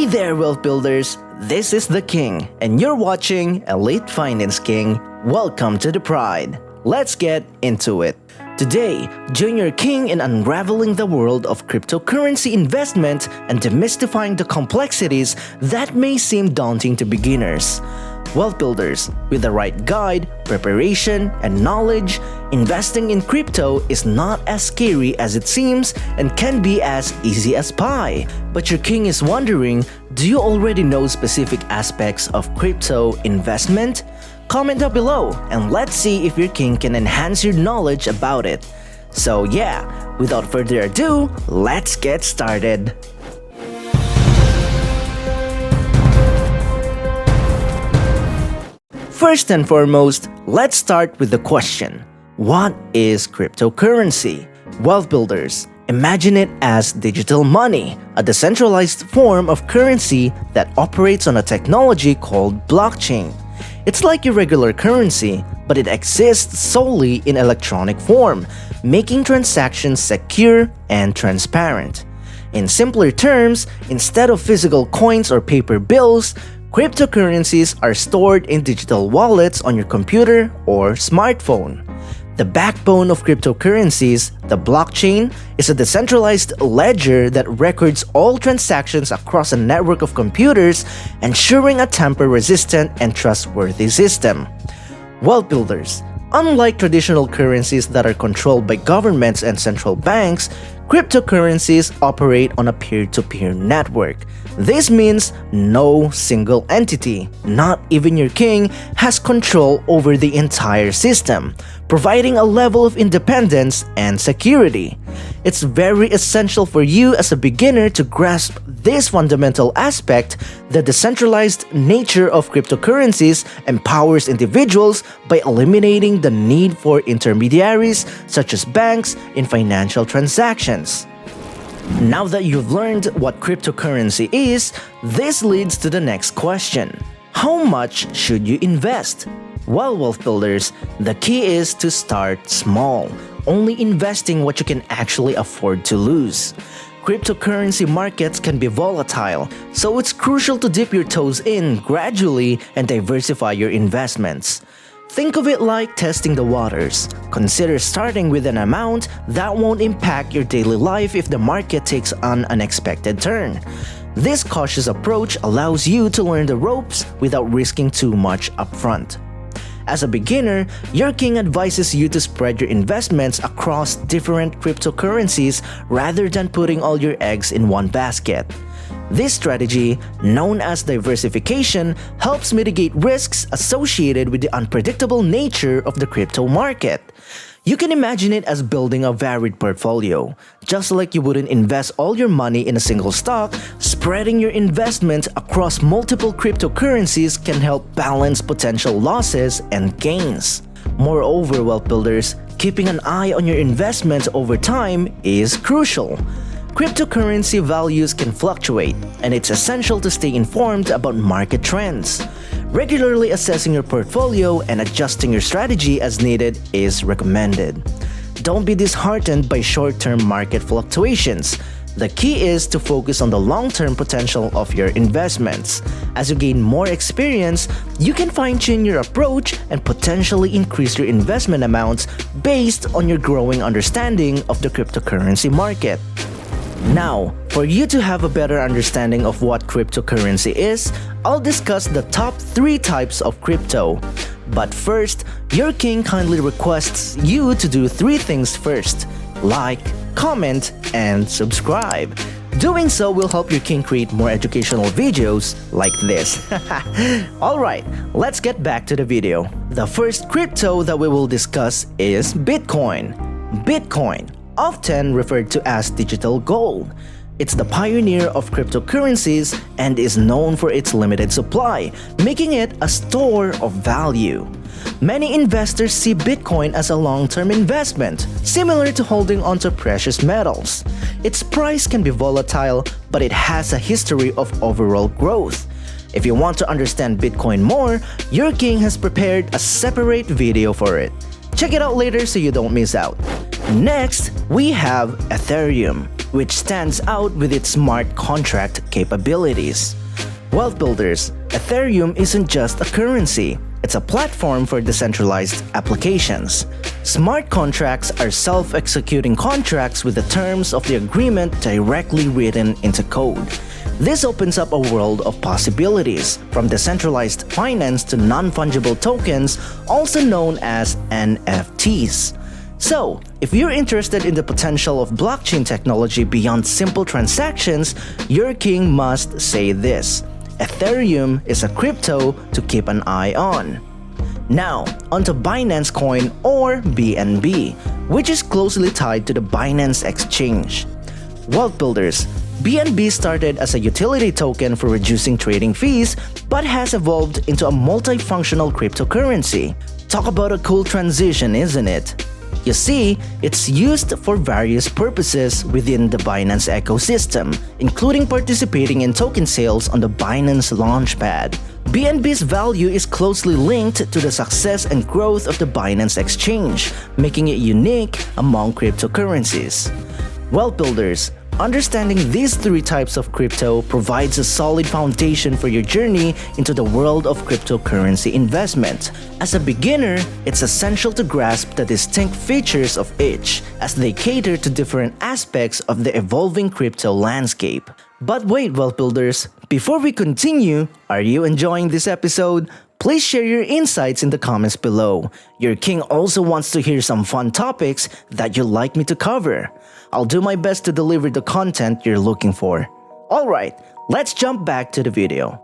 Hey there, wealth builders! This is the King, and you're watching Elite Finance King. Welcome to the Pride. Let's get into it. Today, join your king in unraveling the world of cryptocurrency investment and demystifying the complexities that may seem daunting to beginners. Wealth builders, with the right guide, preparation, and knowledge, investing in crypto is not as scary as it seems and can be as easy as pie. But your king is wondering, do you already know specific aspects of crypto investment? Comment down below and let's see if your king can enhance your knowledge about it. So yeah, without further ado, let's get started. First and foremost, let's start with the question, what is cryptocurrency? Wealth builders, imagine it as digital money, a decentralized form of currency that operates on a technology called blockchain. It's like your regular currency, but it exists solely in electronic form, making transactions secure and transparent. In simpler terms, instead of physical coins or paper bills, cryptocurrencies are stored in digital wallets on your computer or smartphone. The backbone of cryptocurrencies, the blockchain, is a decentralized ledger that records all transactions across a network of computers, ensuring a tamper-resistant and trustworthy system. Wealth builders, unlike traditional currencies that are controlled by governments and central banks, cryptocurrencies operate on a peer-to-peer network. This means no single entity, not even your king, has control over the entire system, providing a level of independence and security. It's very essential for you as a beginner to grasp this fundamental aspect. The decentralized nature of cryptocurrencies empowers individuals by eliminating the need for intermediaries such as banks in financial transactions. Now that you've learned what cryptocurrency is, this leads to the next question. How much should you invest? Well, wealth builders, the key is to start small, only investing what you can actually afford to lose. Cryptocurrency markets can be volatile, so it's crucial to dip your toes in gradually and diversify your investments. Think of it like testing the waters. Consider starting with an amount that won't impact your daily life if the market takes an unexpected turn. This cautious approach allows you to learn the ropes without risking too much upfront. As a beginner, your king advises you to spread your investments across different cryptocurrencies rather than putting all your eggs in one basket. This strategy, known as diversification, helps mitigate risks associated with the unpredictable nature of the crypto market. You can imagine it as building a varied portfolio. Just like you wouldn't invest all your money in a single stock, spreading your investment across multiple cryptocurrencies can help balance potential losses and gains. Moreover, wealth builders, keeping an eye on your investments over time is crucial. Cryptocurrency values can fluctuate, and it's essential to stay informed about market trends. Regularly assessing your portfolio and adjusting your strategy as needed is recommended. Don't be disheartened by short-term market fluctuations. The key is to focus on the long-term potential of your investments. As you gain more experience, you can fine-tune your approach and potentially increase your investment amounts based on your growing understanding of the cryptocurrency market. Now, for you to have a better understanding of what cryptocurrency is, I'll discuss the top 3 types of crypto. But first, your king kindly requests you to do 3 things first: like, comment, and subscribe. Doing so will help your king create more educational videos like this. Alright, let's get back to the video. The first crypto that we will discuss is Bitcoin. Bitcoin, often referred to as digital gold. It's the pioneer of cryptocurrencies and is known for its limited supply, making it a store of value. Many investors see Bitcoin as a long-term investment, similar to holding onto precious metals. Its price can be volatile, but it has a history of overall growth. If you want to understand Bitcoin more, your king has prepared a separate video for it. Check it out later so you don't miss out. Next, we have Ethereum. which stands out with its smart contract capabilities. Wealth builders, Ethereum isn't just a currency, it's a platform for decentralized applications. Smart contracts are self-executing contracts with the terms of the agreement directly written into code. This opens up a world of possibilities, from decentralized finance to non-fungible tokens, also known as NFTs. So, if you're interested in the potential of blockchain technology beyond simple transactions, your king must say this: Ethereum is a crypto to keep an eye on. Now, onto Binance Coin or BNB, which is closely tied to the Binance exchange. Wealth builders, BNB started as a utility token for reducing trading fees, but has evolved into a multifunctional cryptocurrency. Talk about a cool transition, isn't it? You see, it's used for various purposes within the Binance ecosystem, including participating in token sales on the Binance Launchpad. BNB's value is closely linked to the success and growth of the Binance exchange, making it unique among cryptocurrencies. Wealth builders, understanding these three types of crypto provides a solid foundation for your journey into the world of cryptocurrency investment. As a beginner, it's essential to grasp the distinct features of each, as they cater to different aspects of the evolving crypto landscape. But wait, wealth builders, before we continue, are you enjoying this episode? Please share your insights in the comments below. Your king also wants to hear some fun topics that you'd like me to cover. I'll do my best to deliver the content you're looking for. Alright, let's jump back to the video.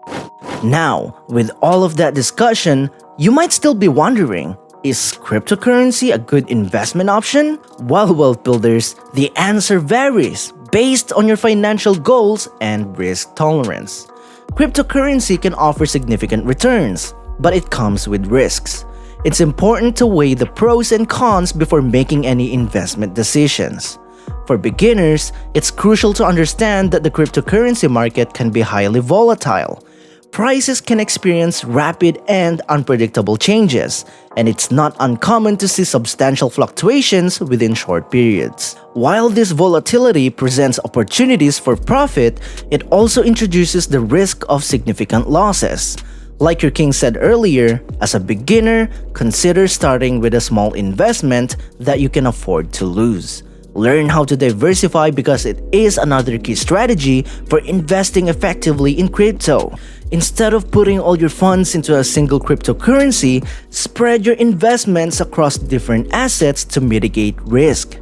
Now, with all of that discussion, you might still be wondering, is cryptocurrency a good investment option? Well, wealth builders, the answer varies based on your financial goals and risk tolerance. Cryptocurrency can offer significant returns, but it comes with risks. It's important to weigh the pros and cons before making any investment decisions. For beginners, it's crucial to understand that the cryptocurrency market can be highly volatile. Prices can experience rapid and unpredictable changes, and it's not uncommon to see substantial fluctuations within short periods. While this volatility presents opportunities for profit, it also introduces the risk of significant losses. Like your king said earlier, as a beginner, consider starting with a small investment that you can afford to lose. Learn how to diversify because it is another key strategy for investing effectively in crypto. Instead of putting all your funds into a single cryptocurrency, spread your investments across different assets to mitigate risk.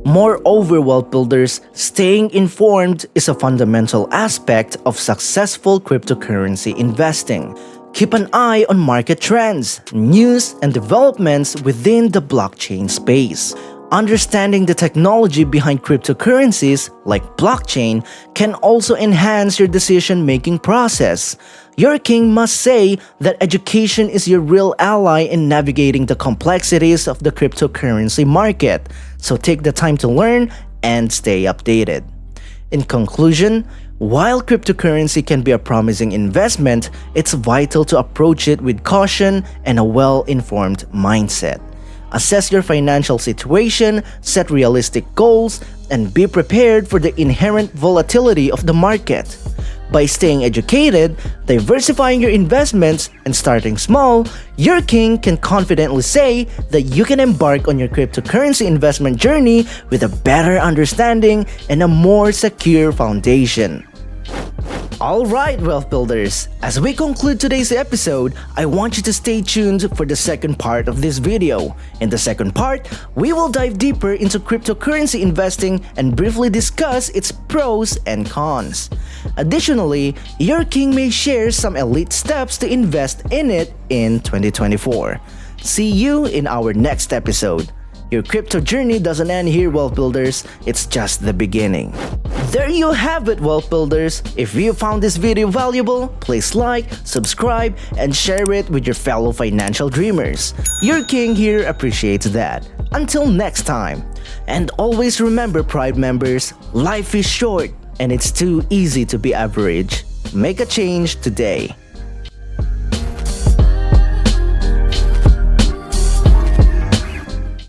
Moreover, wealth builders, staying informed is a fundamental aspect of successful cryptocurrency investing. Keep an eye on market trends, news, and developments within the blockchain space. Understanding the technology behind cryptocurrencies, like blockchain, can also enhance your decision-making process. Your king must say that education is your real ally in navigating the complexities of the cryptocurrency market, so take the time to learn and stay updated. In conclusion, while cryptocurrency can be a promising investment, it's vital to approach it with caution and a well-informed mindset. Assess your financial situation, set realistic goals, and be prepared for the inherent volatility of the market. By staying educated, diversifying your investments, and starting small, your king can confidently say that you can embark on your cryptocurrency investment journey with a better understanding and a more secure foundation. Alright, wealth builders, as we conclude today's episode, I want you to stay tuned for the second part of this video. In the second part, we will dive deeper into cryptocurrency investing and briefly discuss its pros and cons. Additionally, your king may share some elite steps to invest in it in 2024. See you in our next episode. Your crypto journey doesn't end here, wealth builders, it's just the beginning. There you have it, wealth builders. If you found this video valuable, please like, subscribe, and share it with your fellow financial dreamers. Your king here appreciates that. Until next time. And always remember, Pride members, life is short and it's too easy to be average. Make a change today.